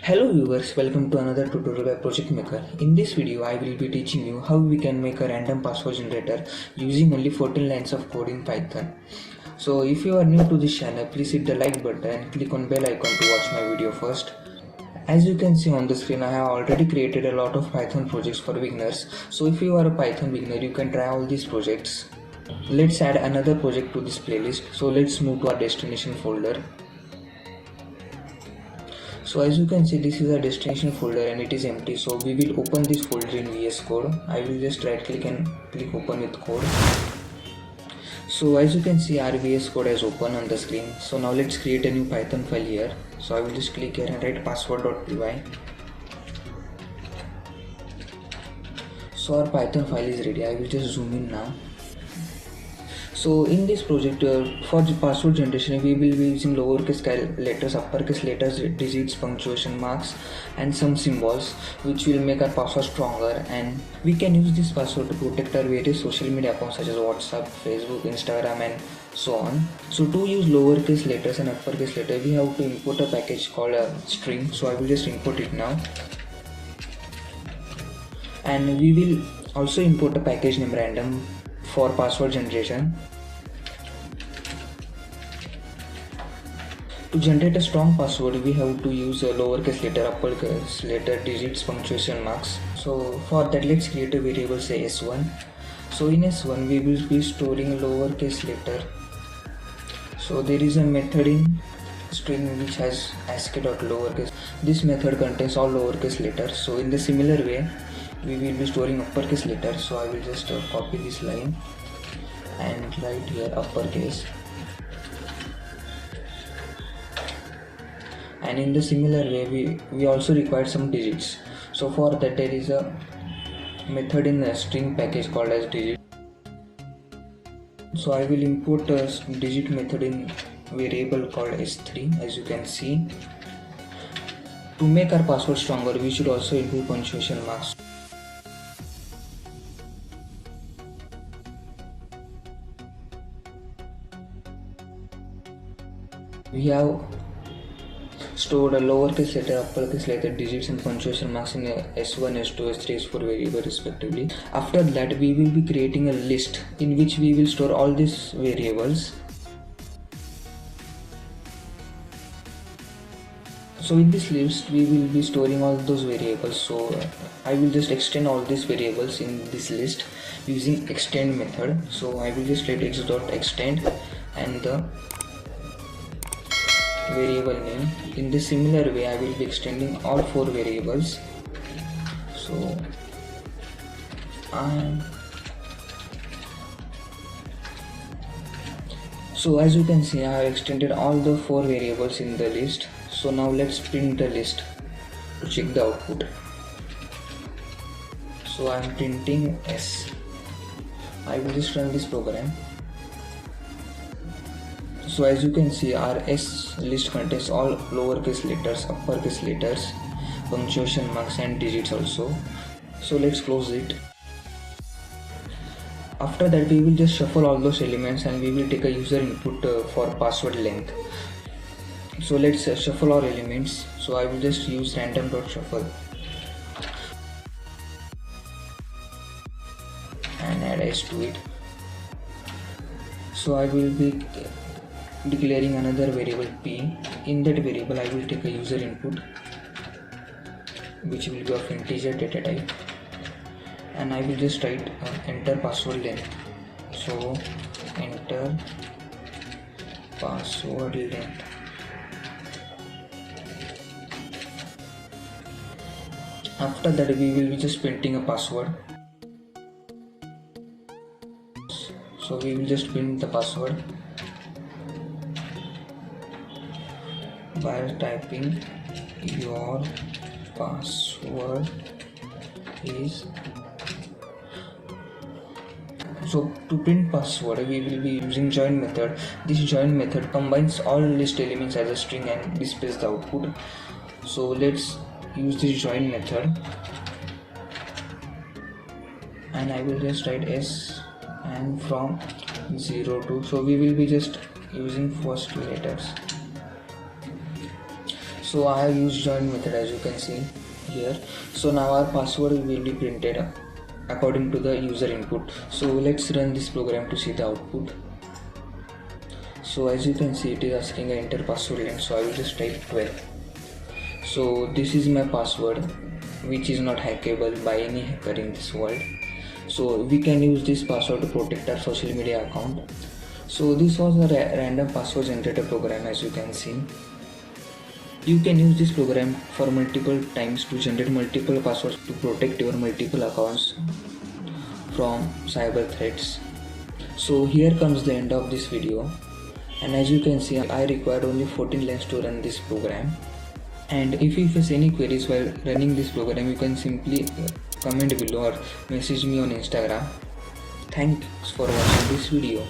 Hello viewers, welcome to another tutorial by Project Maker. In this video, I will be teaching you how we can make a random password generator using only 14 lines of code in Python. So if you are new to this channel, please hit the like button and click on bell icon to watch my video first. As you can see on the screen, I have already created a lot of Python projects for beginners. So if you are a Python beginner, you can try all these projects. Let's add another project to this playlist. So let's move to our destination folder. So as you can see, this is our destination folder and it is empty, so we will open this folder in VS Code. I will just right click and click open with code. So as you can see, our VS Code has opened on the screen. So now let's create a new Python file here. So I will just click here and write password.py. So our Python file is ready. I will just zoom in now. So in this project, for the password generation, we will be using lowercase letters, uppercase letters, digits, punctuation marks and some symbols which will make our password stronger, and we can use this password to protect our various social media accounts such as WhatsApp, Facebook, Instagram and so on. So to use lowercase letters and uppercase letters, we have to import a package called a string. So I will just import it now, and we will also import a package named random for password generation. To generate a strong password, we have to use a lowercase letter, uppercase letter, digits, punctuation marks. So for that, let's create a variable, say s1. So in s1, we will be storing lowercase letter. So there is a method in string which has ASCII.lowercase. This method contains all lowercase letters. So in the similar way, we will be storing uppercase letters. So I will just copy this line and write here uppercase. And in the similar way, we also require some digits. So for that, there is a method in the string package called as digit. So I will import a digit method in variable called s3. As you can see, to make our password stronger, we should also include punctuation marks. We have stored a lowercase letter, uppercase letter, digits and punctuation marks in s1, s2, s3, s4 variable respectively. After that, we will be creating a list in which we will store all these variables. So in this list, we will be storing all those variables. So I will just extend all these variables in this list using extend method. So I will just write x.extend and the variable name. In the similar way, I will be extending all 4 variables. So as you can see, I have extended all the 4 variables in the list. So now let's print the list to check the output. So I am printing S. I will just run this program. So as you can see, our S list contains all lowercase letters, uppercase letters, punctuation marks and digits also. So let's close it. After that, we will just shuffle all those elements and we will take a user input for password length. So let's shuffle our elements. So I will just use random.shuffle and add s to it. So I will be declaring another variable p. In that variable, I will take a user input which will be of integer data type, and I will just write enter password length. So enter password length. After that, we will be just printing a password. So we will just print the password by typing your password is. So to print password, we will be using join method. This join method combines all list elements as a string and displays the output. So let's use this join method, and I will just write s and from 0 to. So we will be just using first letters. So I have used join method, as you can see here. So now our password will be printed according to the user input. So let's run this program to see the output. So as you can see, it is asking a enter password length, so I will just type 12. So this is my password, which is not hackable by any hacker in this world. So we can use this password to protect our social media account. So this was a random password generator program, as you can see. You can use this program for multiple times to generate multiple passwords to protect your multiple accounts from cyber threats. So here comes the end of this video, and as you can see, I required only 14 lines to run this program. And if you face any queries while running this program, you can simply comment below or message me on Instagram. Thanks for watching this video.